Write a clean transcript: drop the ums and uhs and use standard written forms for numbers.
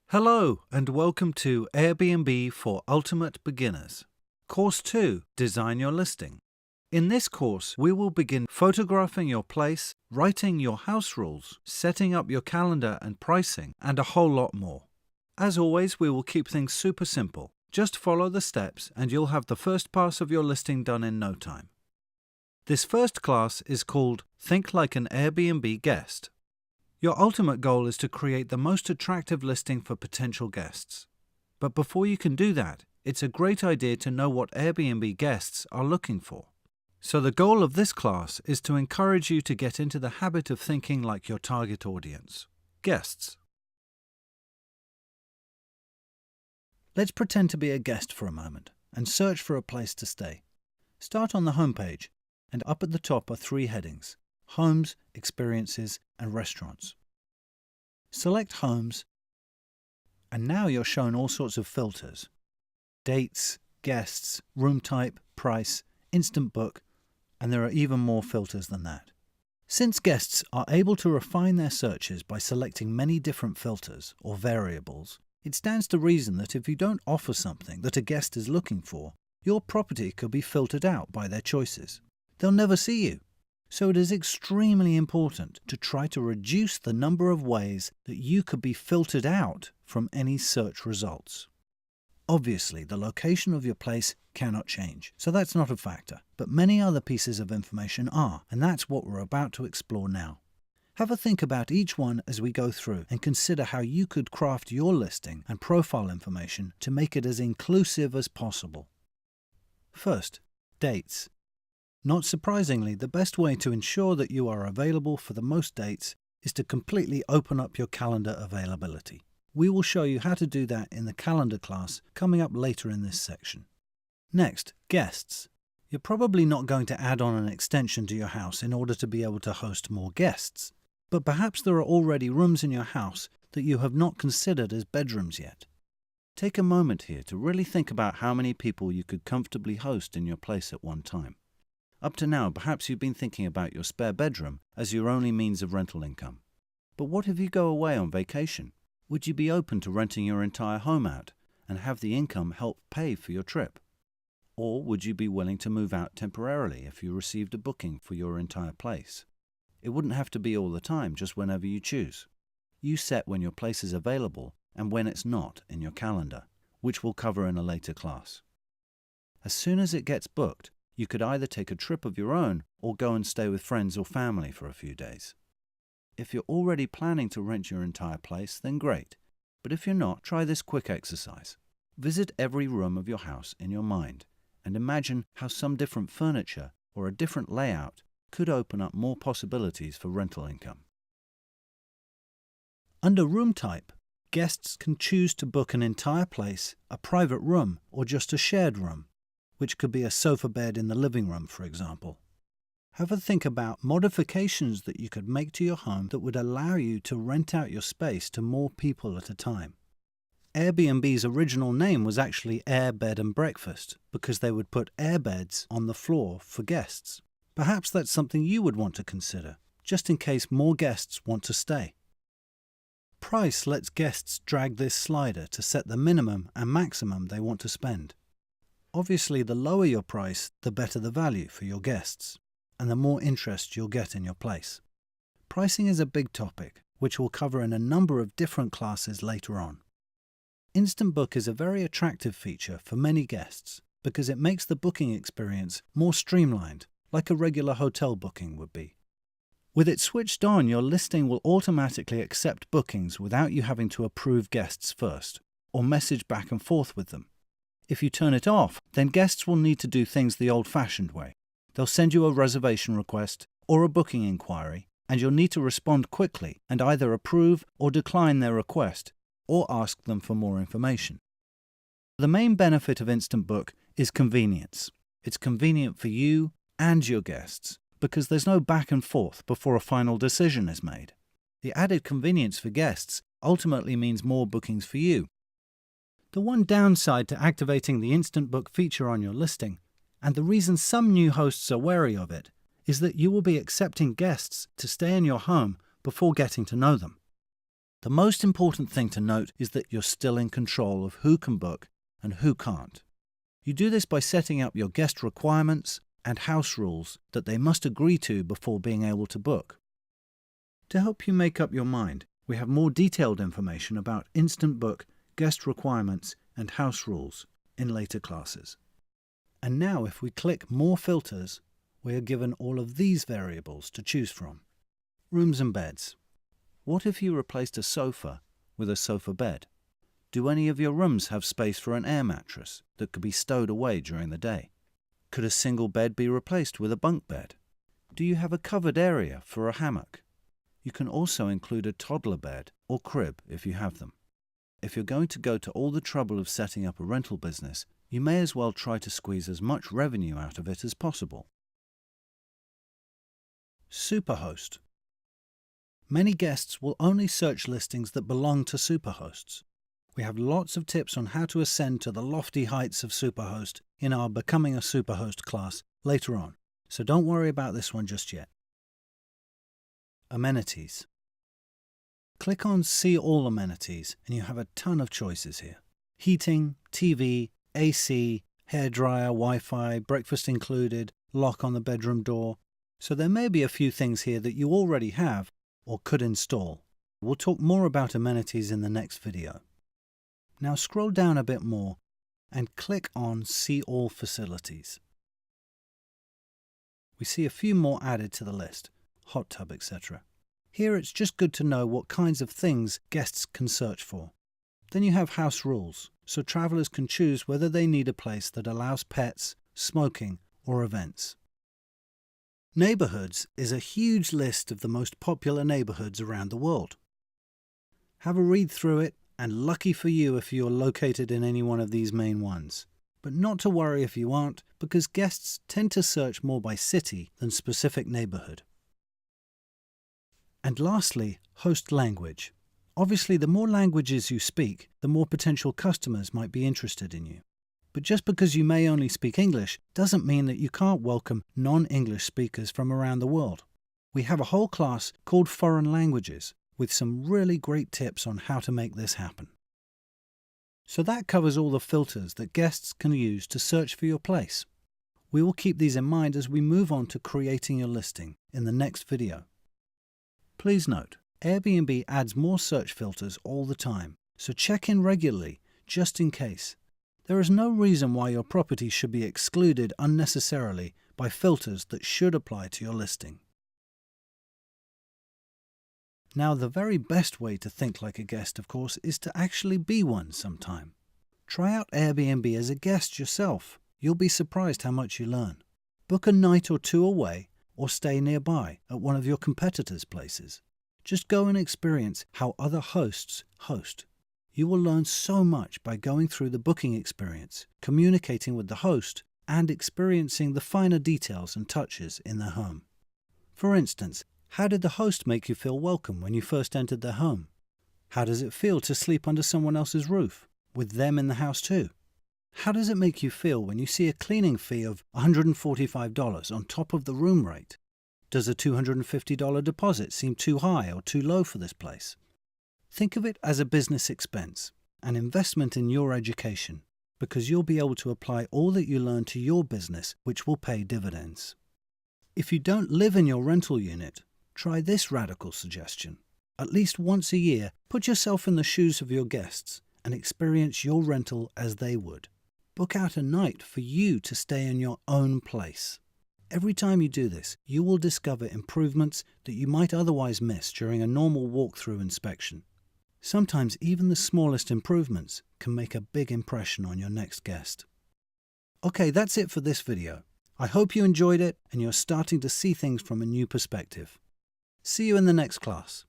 Hello and welcome to Airbnb for Ultimate Beginners. Course 2, Design Your Listing. In this course, we will begin photographing your place, writing your house rules, setting up your calendar and pricing, and a whole lot more. As always, we will keep things super simple. Just follow the steps and you'll have the first pass of your listing done in no time. This first class is called Think Like an Airbnb Guest. Your ultimate goal is to create the most attractive listing for potential guests. But before you can do that, it's a great idea to know what Airbnb guests are looking for. So the goal of this class is to encourage you to get into the habit of thinking like your target audience, guests. Let's pretend to be a guest for a moment and search for a place to stay. Start on the home page, and up at the top are 3 headings: Homes, Experiences, and Restaurants. Select Homes, and now you're shown all sorts of filters: dates, guests, room type, price, instant book, and there are even more filters than that. Since guests are able to refine their searches by selecting many different filters or variables, it stands to reason that if you don't offer something that a guest is looking for, your property could be filtered out by their choices. They'll never see you. So it is extremely important to try to reduce the number of ways that you could be filtered out from any search results. Obviously, the location of your place cannot change, so that's not a factor, but many other pieces of information are, and that's what we're about to explore now. Have a think about each one as we go through and consider how you could craft your listing and profile information to make it as inclusive as possible. First, dates. Not surprisingly, the best way to ensure that you are available for the most dates is to completely open up your calendar availability. We will show you how to do that in the calendar class coming up later in this section. Next, guests. You're probably not going to add on an extension to your house in order to be able to host more guests, but perhaps there are already rooms in your house that you have not considered as bedrooms yet. Take a moment here to really think about how many people you could comfortably host in your place at one time. Up to now, perhaps you've been thinking about your spare bedroom as your only means of rental income. But what if you go away on vacation? Would you be open to renting your entire home out and have the income help pay for your trip? Or would you be willing to move out temporarily if you received a booking for your entire place? It wouldn't have to be all the time, just whenever you choose. You set when your place is available and when it's not in your calendar, which we'll cover in a later class. As soon as it gets booked, you could either take a trip of your own or go and stay with friends or family for a few days. If you're already planning to rent your entire place, then great. But if you're not, try this quick exercise. Visit every room of your house in your mind and imagine how some different furniture or a different layout could open up more possibilities for rental income. Under room type, guests can choose to book an entire place, a private room, or just a shared room, which could be a sofa bed in the living room, for example. Have a think about modifications that you could make to your home that would allow you to rent out your space to more people at a time. Airbnb's original name was actually Air Bed and Breakfast because they would put air beds on the floor for guests. Perhaps that's something you would want to consider, just in case more guests want to stay. Price lets guests drag this slider to set the minimum and maximum they want to spend. Obviously, the lower your price, the better the value for your guests, and the more interest you'll get in your place. Pricing is a big topic, which we'll cover in a number of different classes later on. Instant Book is a very attractive feature for many guests because it makes the booking experience more streamlined, like a regular hotel booking would be. With it switched on, your listing will automatically accept bookings without you having to approve guests first, or message back and forth with them. If you turn it off, then guests will need to do things the old-fashioned way. They'll send you a reservation request or a booking inquiry, and you'll need to respond quickly and either approve or decline their request, or ask them for more information. The main benefit of Instant Book is convenience. It's convenient for you and your guests because there's no back and forth before a final decision is made. The added convenience for guests ultimately means more bookings for you. The one downside to activating the Instant Book feature on your listing, and the reason some new hosts are wary of it, is that you will be accepting guests to stay in your home before getting to know them. The most important thing to note is that you're still in control of who can book and who can't. You do this by setting up your guest requirements and house rules that they must agree to before being able to book. To help you make up your mind, we have more detailed information about Instant Book, guest requirements, and house rules in later classes. And now if we click More Filters, we are given all of these variables to choose from. Rooms and beds. What if you replaced a sofa with a sofa bed? Do any of your rooms have space for an air mattress that could be stowed away during the day? Could a single bed be replaced with a bunk bed? Do you have a covered area for a hammock? You can also include a toddler bed or crib if you have them. If you're going to go to all the trouble of setting up a rental business, you may as well try to squeeze as much revenue out of it as possible. Superhost. Many guests will only search listings that belong to superhosts. We have lots of tips on how to ascend to the lofty heights of Superhost in our Becoming a Superhost class later on, so don't worry about this one just yet. Amenities. Click on See All Amenities and you have a ton of choices here. Heating, TV, AC, hairdryer, Wi-Fi, breakfast included, lock on the bedroom door. So there may be a few things here that you already have or could install. We'll talk more about amenities in the next video. Now scroll down a bit more and click on See All Facilities. We see a few more added to the list, hot tub, etc. Here it's just good to know what kinds of things guests can search for. Then you have house rules, so travelers can choose whether they need a place that allows pets, smoking, or events. Neighborhoods is a huge list of the most popular neighborhoods around the world. Have a read through it, and lucky for you if you are located in any one of these main ones. But not to worry if you aren't, because guests tend to search more by city than specific neighborhood. And lastly, host language. Obviously, the more languages you speak, the more potential customers might be interested in you. But just because you may only speak English doesn't mean that you can't welcome non-English speakers from around the world. We have a whole class called Foreign Languages, with some really great tips on how to make this happen. So that covers all the filters that guests can use to search for your place. We will keep these in mind as we move on to creating your listing in the next video. Please note, Airbnb adds more search filters all the time, so check in regularly, just in case. There is no reason why your property should be excluded unnecessarily by filters that should apply to your listing. Now, the very best way to think like a guest, of course, is to actually be one sometime. Try out Airbnb as a guest yourself. You'll be surprised how much you learn. Book a night or two away or stay nearby at one of your competitors' places. Just go and experience how other hosts host. You will learn so much by going through the booking experience, communicating with the host, and experiencing the finer details and touches in their home. For instance, how did the host make you feel welcome when you first entered their home? How does it feel to sleep under someone else's roof, with them in the house too? How does it make you feel when you see a cleaning fee of $145 on top of the room rate? Does a $250 deposit seem too high or too low for this place? Think of it as a business expense, an investment in your education, because you'll be able to apply all that you learn to your business, which will pay dividends. If you don't live in your rental unit, try this radical suggestion. At least once a year, put yourself in the shoes of your guests and experience your rental as they would. Book out a night for you to stay in your own place. Every time you do this, you will discover improvements that you might otherwise miss during a normal walkthrough inspection. Sometimes even the smallest improvements can make a big impression on your next guest. Okay, that's it for this video. I hope you enjoyed it and you're starting to see things from a new perspective. See you in the next class.